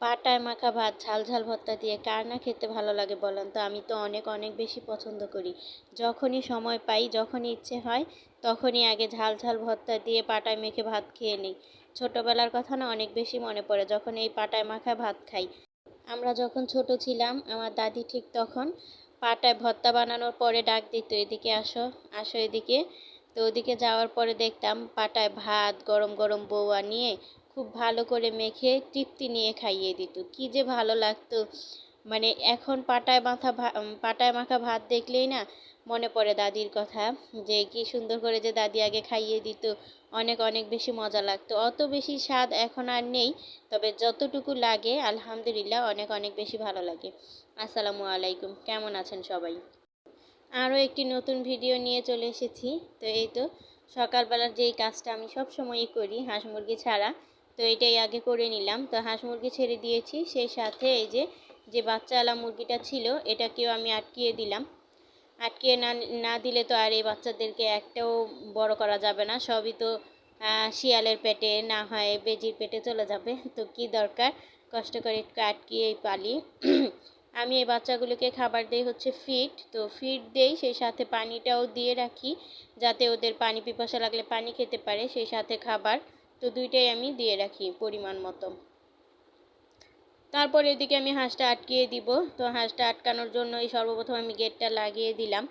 পাটায় মাখা ভাত ঝাল ঝাল ভর্তা দিয়ে কার না খেতে ভালো লাগে বলেন তো? আমি তো অনেক অনেক বেশি পছন্দ করি। যখনই সময় পাই, যখনই ইচ্ছে হয়, তখনই আগে ঝাল ঝাল ভর্তা দিয়ে পাটায় মেখে ভাত খেয়ে নিই। ছোটবেলার কথা না অনেক বেশি মনে পড়ে যখন এই পাটায় মাখা ভাত খাই। আমরা যখন ছোট ছিলাম, আমার দাদি ঠিক তখন পাটায় ভর্তা বানানোর পরে ডাক দিত, এদিকে আসো, আসো এদিকে। তো ওদিকে যাওয়ার পরে দেখতাম পাটায় ভাত গরম গরম বউয়া নিয়ে খুব ভালো করে মেখে তৃপ্তি নিয়ে খাইয়ে দিত। কি যে ভালো লাগতো! মানে এখন পাটায় মাখা ভাত দেখলেই না মনে পড়ে দাদির কথা, যে কি সুন্দর করে যে দাদি আগে খাইয়ে দিত। অনেক অনেক বেশি মজা লাগতো। অত বেশি স্বাদ এখন আর নেই, তবে যতটুকু লাগে আলহামদুলিল্লাহ অনেক অনেক বেশি ভালো লাগে। আসসালামু আলাইকুম, কেমন আছেন সবাই? আরও একটি নতুন ভিডিও নিয়ে চলে এসেছি। তো এই তো সকালবেলার যেই কাজটা আমি সব সময়ই করি হাঁস মুরগি ছাড়া, তো এটাই আগে করে নিলাম। তো হাঁস মুরগি ছেড়ে দিয়েছি, সেই সাথে এই যে যে বাচ্চাওয়ালা মুরগিটা ছিল এটাকেও আমি আটকিয়ে দিলাম। আটকিয়ে না না দিলে তো আর এই বাচ্চাদেরকে একটাও বড় করা যাবে না, সবই তো শিয়ালের পেটে না হয় বেজির পেটে চলে যাবে। তো কি দরকার কষ্ট করে একটু আটকিয়েই পালি। আমি এই বাচ্চাগুলোকে খাবার দেই হচ্ছে ফিড, তো ফিড দেই, সেই সাথে পানিটাও দিয়ে রাখি যাতে ওদের পানি পিপাসা লাগলে পানি খেতে পারে, সেই সাথে খাবার। তো দুইটাই আমি দিয়ে রাখি পরিমাণ মতো। তারপর এদিকে আমি হাঁসটা আটকিয়ে দিব। তো হাঁসটা আটকানোর জন্য এই সর্বপ্রথম আমি গেটটা লাগিয়ে দিলাম।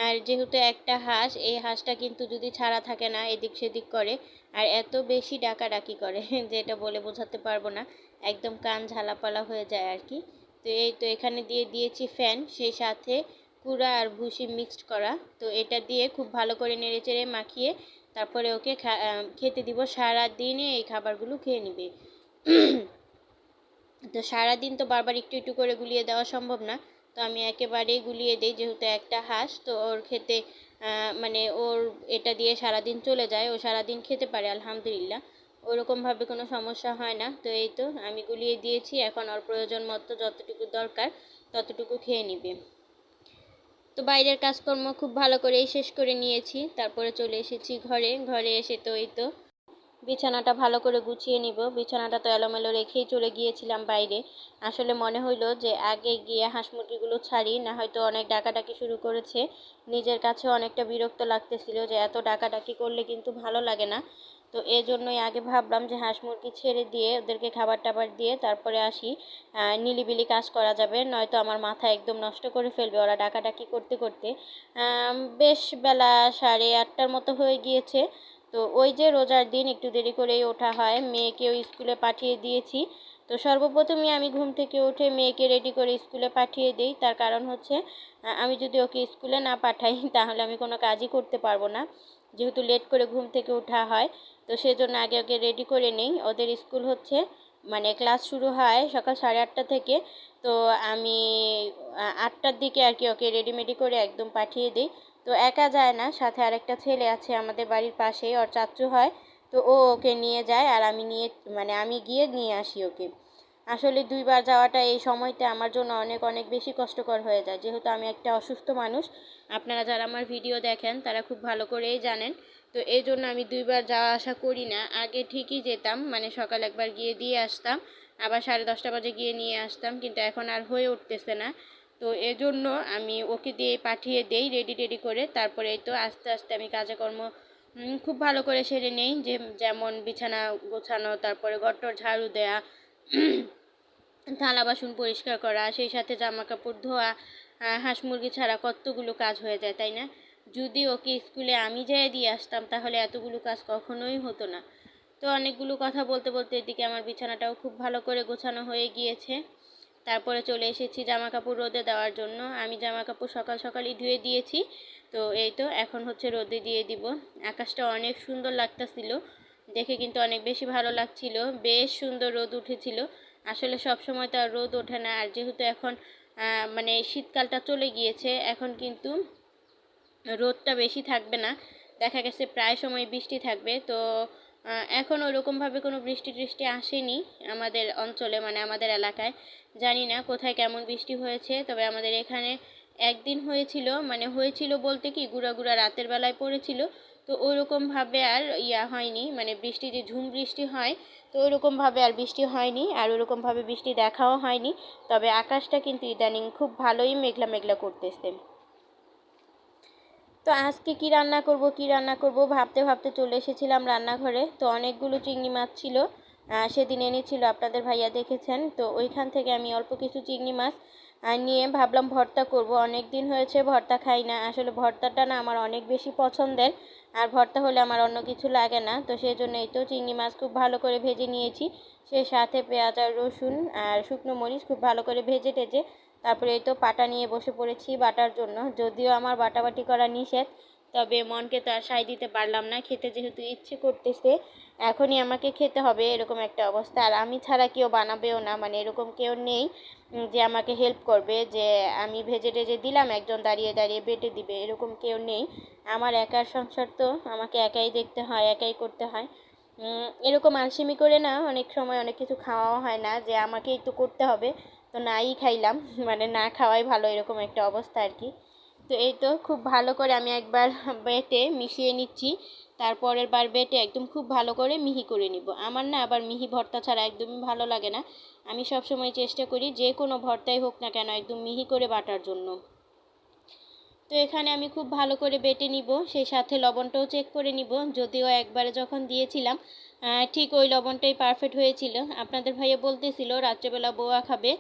আর যেহেতু একটা হাঁস, এই হাঁসটা কিন্তু যদি ছাড়া থাকে না এদিক সেদিক করে, আর এত বেশি ডাকাডাকি করে যেটা বলে বোঝাতে পারবো না, একদম কান ঝালাপালা হয়ে যায় আর কি। তো এই তো এখানে দিয়ে দিয়েছি ফ্যান, সেই সাথে কুড়া আর ভুসি মিক্সড করা। তো এটা দিয়ে খুব ভালো করে নেড়েচেড়ে মাখিয়ে তারপরে ওকে খেতে দিব। সারা দিনে এই খাবারগুলো খেয়ে নিবে। তো সারাদিন তো বারবার একটু একটু করে গুলিয়ে দেওয়া সম্ভব না, তো আমি একেবারেই গুলিয়ে দিই, যেহেতু একটা হাঁস তো ওর খেতে মানে ওর এটা দিয়ে সারাদিন চলে যায়, ও সারাদিন খেতে পারে আলহামদুলিল্লাহ, ওরকমভাবে কোনো সমস্যা হয় না। তো এই তো আমি গুলিয়ে দিয়েছি, এখন ওর প্রয়োজন মতো যতটুকু দরকার ততটুকু খেয়ে নিবে। তো বাইরের কাজকর্ম খুব ভালো করেই শেষ করে নিয়েছি, তারপরে চলে এসেছি ঘরে। ঘরে এসে তো এই তো বিছানাটা ভালো করে গুছিয়ে নিব। বিছানাটা তো এলোমেলো রেখেই চলে গিয়েছিলাম বাইরে। আসলে মনে হইলো যে আগে গিয়ে হাঁস মুরগিগুলো ছাড়ি, না হয়তো অনেক ডাকাডাকি শুরু করেছে। নিজের কাছেও অনেকটা বিরক্ত লাগতেছিল যে এত ডাকাডাকি করলে কিন্তু ভালো লাগে না। তো এই জন্যই আগে ভাবলাম যে হাঁস মুরগি ছেড়ে দিয়ে ওদেরকে খাবার টাবার দিয়ে তারপরে আসি, নিলিবিলি কাজ করা যাবে, নয়তো আমার মাথা একদম নষ্ট করে ফেলবে ওরা ডাকাডাকি করতে করতে। বেশ বেলা 8:30টার মতো হয়ে গিয়েছে। তো ওই যে রোজার দিন একটু দেরি করেই ওঠা হয়, মেয়েকেও স্কুলে পাঠিয়ে দিয়েছি। তো সর্বপ্রথমে আমি ঘুম থেকে উঠে মেয়েকে রেডি করে স্কুলে পাঠিয়ে দিই, তার কারণ হচ্ছে আমি যদি ওকে স্কুলে না পাঠাই তাহলে আমি কোনো কাজই করতে পারবো না, যেহেতু লেট করে ঘুম থেকে ওঠা হয়। তো সেজন্য আগে ওকে রেডি করে নেই। ওদের স্কুল হচ্ছে মানে ক্লাস শুরু হয় সকাল 8:30 থেকে। তো আমি 8টার দিকে আর কি ওকে রেডিমেডি করে একদম পাঠিয়ে দিই। তো একা যায় না, সাথে আরেকটা ছেলে আছে আমাদের বাড়ির পাশেই, ওর চাচ্চু হয়। তো ও ওকে নিয়ে যায় আর আমি গিয়ে নিয়ে আসি ওকে। আসলে দুইবার যাওয়াটা এই সময়টা আমার জন্য অনেক অনেক বেশি কষ্টকর হয়ে যায়, যেহেতু আমি একটা অসুস্থ মানুষ। আপনারা যারা আমার ভিডিও দেখেন তারা খুব ভালো করেই জানেন। তো এই জন্য আমি দুইবার যাওয়া আসা করি না। আগে ঠিকই যেতাম, মানে সকাল একবার গিয়ে দিয়ে আসতাম, আবার 10:30 বাজে গিয়ে নিয়ে আসতাম, কিন্তু এখন আর হয়ে উঠতেছে না। তো এজন্য আমি ওকে দিয়ে পাঠিয়ে দেই রেডি টেডি করে। তারপরে এই তো আস্তে আস্তে আমি কাজকর্ম খুব ভালো করে সেরে নেই, যেমন বিছানা গোছানো, তারপরে ঘরটর ঝাড়ু দেয়া, থালা বাসন পরিষ্কার করা, সেই সাথে জামা কাপড় ধোয়া। হাঁস মুরগি ছাড়া কতগুলো কাজ হয়ে যায়, তাই না? যদি ওকে স্কুলে আমি যেয়ে দিয়ে আসতাম তাহলে এতগুলো কাজ কখনোই হতো না। তো অনেকগুলো কথা বলতে বলতে এদিকে আমার বিছানাটাও খুব ভালো করে গোছানো হয়ে গিয়েছে। তারপরে চলে এসেছি জামা কাপড় রোদে দেওয়ার জন্য। আমি জামা কাপড় সকাল সকালই ধুয়ে দিয়েছি। তো এই তো এখন হচ্ছে রোদে দিয়ে দিব। আকাশটা অনেক সুন্দর লাগতেছিল, দেখে কিন্তু অনেক বেশি ভালো লাগছিল। বেশ সুন্দর রোদ উঠেছিল। আসলে সব সময় তো আর রোদ ওঠে না, আর যেহেতু এখন মানে শীতকালটা চলে গিয়েছে, এখন কিন্তু রোদটা বেশি থাকবে না, দেখা গেছে প্রায় সময় বৃষ্টি থাকবে। তো এখন ওরকমভাবে কোনো বৃষ্টি টৃষ্টি আসেনি আমাদের অঞ্চলে, মানে আমাদের এলাকায়। জানি না কোথায় কেমন বৃষ্টি হয়েছে, তবে আমাদের এখানে একদিন হয়েছিল, মানে হয়েছিল বলতে কি গুঁড়া গুঁড়া রাতের বেলায় পড়েছিল। তো ওইরকমভাবে আর হয়নি, মানে বৃষ্টি যে ঝুম বৃষ্টি হয় তো ওইরকমভাবে আর বৃষ্টি হয়নি, আর ওইরকমভাবে বৃষ্টি দেখাও হয়নি। তবে আকাশটা কিন্তু ইদানিং খুব ভালোই মেঘলা মেঘলা করতেছে। তো আজকে কি রান্না করব ভাবতে ভাবতে চলে এসেছিলাম রান্নাঘরে। তো অনেকগুলো চিংড়ি মাছ ছিল, সেদিন এনেছিল আপনাদের ভাইয়া, দেখেছেন। তো ওইখান থেকে আমি অল্প কিছু চিংড়ি মাছ নিয়ে ভাবলাম ভর্তা করব। অনেক দিন হয়েছে ভর্তা খাই না, আসলে ভর্তাটা না আমার অনেক বেশি পছন্দের, আর ভর্তা হলে আমার অন্য কিছু লাগে না। তো সেই জন্য এই তো চিংড়ি মাছ খুব ভালো করে ভেজে নিয়েছি, সেই সাথে পেঁয়াজ আর রসুন আর শুকনো মরিচ খুব ভালো করে ভেজে টেজে তারপরে এই তো পাটা নিয়ে বসে পড়েছি বাটার জন্য। যদিও আমার বাটাবাটি করা নিষেধ, তবে মনকে তো আর সায় দিতে পারলাম না, খেতে যেহেতু ইচ্ছে করতেছে এখনই আমাকে খেতে হবে, এরকম একটা অবস্থা। আর আমি ছাড়া কেউ বানাবেও না, মানে এরকম কেউ নেই যে আমাকে হেল্প করবে, যে আমি ভেজে টেজে দিলাম একজন দাঁড়িয়ে দাঁড়িয়ে বেটে দিবে, এরকম কেউ নেই। আমার একার সংসার, তো আমাকে একাই দেখতে হয়, একাই করতে হয়। এরকম আলসেমি করে না অনেক সময় অনেক কিছু খাওয়াও হয় না, যে আমাকেই তো করতে হবে, তো নাই খাইলাম, মানে না খাওয়াই ভালো, এরকম একটা অবস্থা আর কি। তো এই তো খুব ভালো করে আমি একবার বেটে মিশিয়ে নিচ্ছি, তারপরের বার বেটে একদম খুব ভালো করে মিহি করে নিব। আমার না আবার মিহি ভর্তা ছাড়া একদমই ভালো লাগে না, আমি সবসময় চেষ্টা করি যে কোনো ভর্তাই হোক না কেন একদম মিহি করে বাটার জন্য। তো এখানে আমি খুব ভালো করে বেটে নিব, সেই সাথে লবণটাও চেক করে নিব, যদিও একবারে যখন দিয়েছিলাম ঠিক ওই লবণটাই পারফেক্ট হয়েছিল। আপনাদের ভাইয়া বলতেছিল রাত্রেবেলা বোয়া খাবে,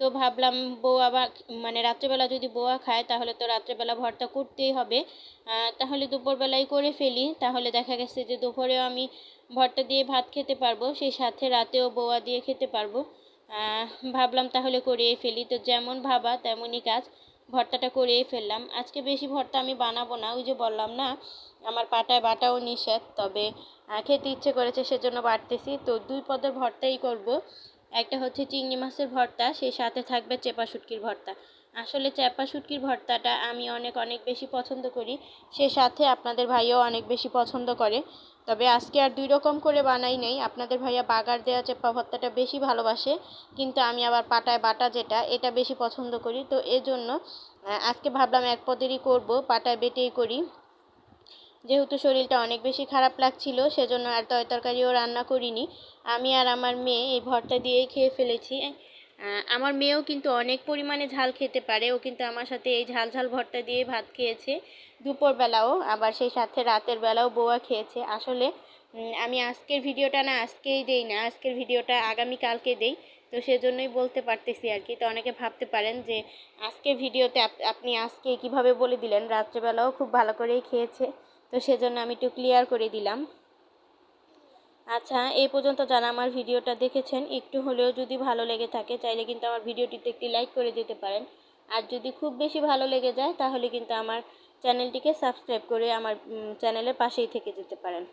তো ভাবলাম বোয়া বা মানে রাত্রেবেলা যদি বোয়া খায় তাহলে তো রাত্রেবেলা ভর্তা করতেই হবে, তাহলে দুপুরবেলায় করে ফেলি, তাহলে দেখা গেছে যে দুপুরেও আমি ভর্তা দিয়ে ভাত খেতে পারবো, সেই সাথে রাতেও বোয়া দিয়ে খেতে পারবো। ভাবলাম তাহলে করেই ফেলি, তো যেমন ভাবা তেমনই কাজ, ভর্তাটা করেই ফেললাম। আজকে বেশি ভর্তা আমি বানাবো না, ওই যে বললাম না আমার পাটায় বাটাও নিষেধ, তবে খেতে ইচ্ছে করেছে সেজন্য বাড়তেছি। তো দুই পদের ভর্তাই করব, একটা হচ্ছে চিংড়ি মাছের ভর্তা, সেই সাথে থাকবে চেপা শুটকির ভর্তা। আসলে চেপা শুটকির ভর্তাটা আমি অনেক অনেক বেশি পছন্দ করি, সে সাথে আপনাদের ভাইও অনেক বেশি পছন্দ করে। তবে আজকে আর দুই রকম করে বানাই নেই, আপনাদের ভাইয়া বাগার দেওয়া চেপা ভর্তাটা বেশি ভালোবাসে, কিন্তু আমি আবার পাটায় বাটা যেটা এটা বেশি পছন্দ করি। তো এজন্য আজকে ভাবলাম এক পদেরই করব, পাটায় বেটেই করি। যেহেতু শরীরটা অনেক বেশি খারাপ লাগছিল সেজন্য আর তরকারিও রান্না করিনি, আমি আর আমার মেয়ে এই ভর্তা দিয়েই খেয়ে ফেলেছি। আমার মেয়েও কিন্তু অনেক পরিমাণে ঝাল খেতে পারে, ও কিন্তু আমার সাথে এই ঝাল ঝাল ভর্তা দিয়ে ভাত খেয়েছে দুপুরবেলাও, আবার সেই সাথে রাতের বেলাও বোয়া খেয়েছে। আসলে আমি আজকের ভিডিওটা না আজকেই দেই না, আজকের ভিডিওটা আগামীকালকে দেই, তো সেজন্যই বলতে পারতেছি আর কি। তো অনেকে ভাবতে পারেন যে আজকের ভিডিওতে আপনি আজকে কিভাবে বলে দিলেন, রাত্রেবেলাও খুব ভালো করেই খেয়েছে, তো সেজন্য আমি একটু ক্লিয়ার করে দিলাম। আচ্ছা, এই পর্যন্ত যারা আমার ভিডিওটা দেখেছেন একটু হলেও যদি ভালো লেগে থাকে চাইলে কিন্তু আমার ভিডিওটিতে একটি লাইক করে দিতে পারেন, আর যদি খুব বেশি ভালো লেগে যায় তাহলে কিন্তু আমার চ্যানেলটিকে সাবস্ক্রাইব করে আমার চ্যানেলের পাশেই থেকে যেতে পারেন।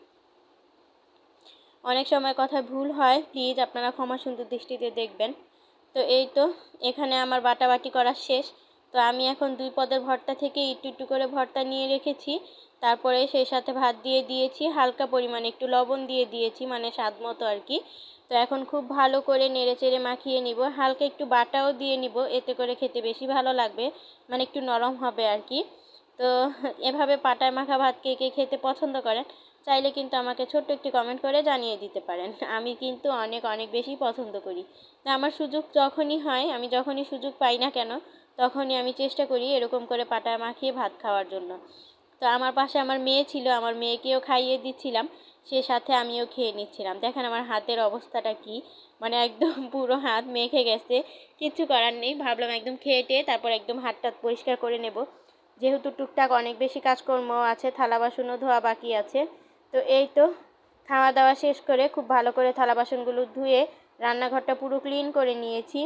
অনেক সময় কথায় ভুল হয়, প্লিজ আপনারা ক্ষমা সুন্দর দৃষ্টিতে দেখবেন। তো এই তো এখানে আমার বাটাবাটি করা শেষ, তো আমি এখন দুই পদের ভর্তা থেকে একটু একটু করে ভর্তা নিয়ে রেখেছি, তারপরে সেই সাথে ভাত দিয়ে দিয়েছি, হালকা পরিমাণে একটু লবণ দিয়ে দিয়েছি, মানে স্বাদ মতো আর কি। তো এখন খুব ভালো করে নেড়ে চেড়ে মাখিয়ে নিব, হালকা একটু বাটাও দিয়ে নিব, এতে করে খেতে বেশি ভালো লাগবে, মানে একটু নরম হবে আর কি। তো এভাবে পাটায় মাখা ভাত কে কে খেতে পছন্দ করেন চাইলে কিন্তু আমাকে ছোট্ট একটি কমেন্ট করে জানিয়ে দিতে পারেন, আমি কিন্তু অনেক অনেক বেশি পছন্দ করি। তো আমার সুযোগ যখনই হয়, আমি যখনই সুযোগ পাই না কেন তখনই আমি চেষ্টা করি এরকম করে পাটায় মাখিয়ে ভাত খাওয়ার জন্য। তো আমার পাশে আমার মেয়ে ছিল, আমার মেয়েকেও খাইয়ে দিচ্ছিলাম, সে সাথে আমিও খেয়ে নিচ্ছিলাম। দেখেন আমার হাতের অবস্থাটা কি, মানে একদম পুরো হাত মেখে গেছে, কিচ্ছু করার নেই, ভাবলাম একদম খেয়ে টেয়ে তারপর একদম হাত টাত পরিষ্কার করে নেব, যেহেতু টুকটাক অনেক বেশি কাজকর্ম আছে, থালা বাসনও ধোয়া বাকি আছে। তো এই তো খাওয়া দাওয়া শেষ করে খুব ভালো করে থালা বাসনগুলো ধুয়ে রান্নাঘরটা পুরো ক্লিন করে নিয়েছি।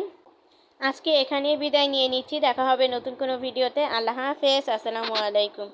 আজকে এখানেই বিদায় নিয়ে নিচ্ছি, দেখা হবে নতুন কোনো ভিডিওতে। আল্লাহ হাফেজ, আসসালামু আলাইকুম।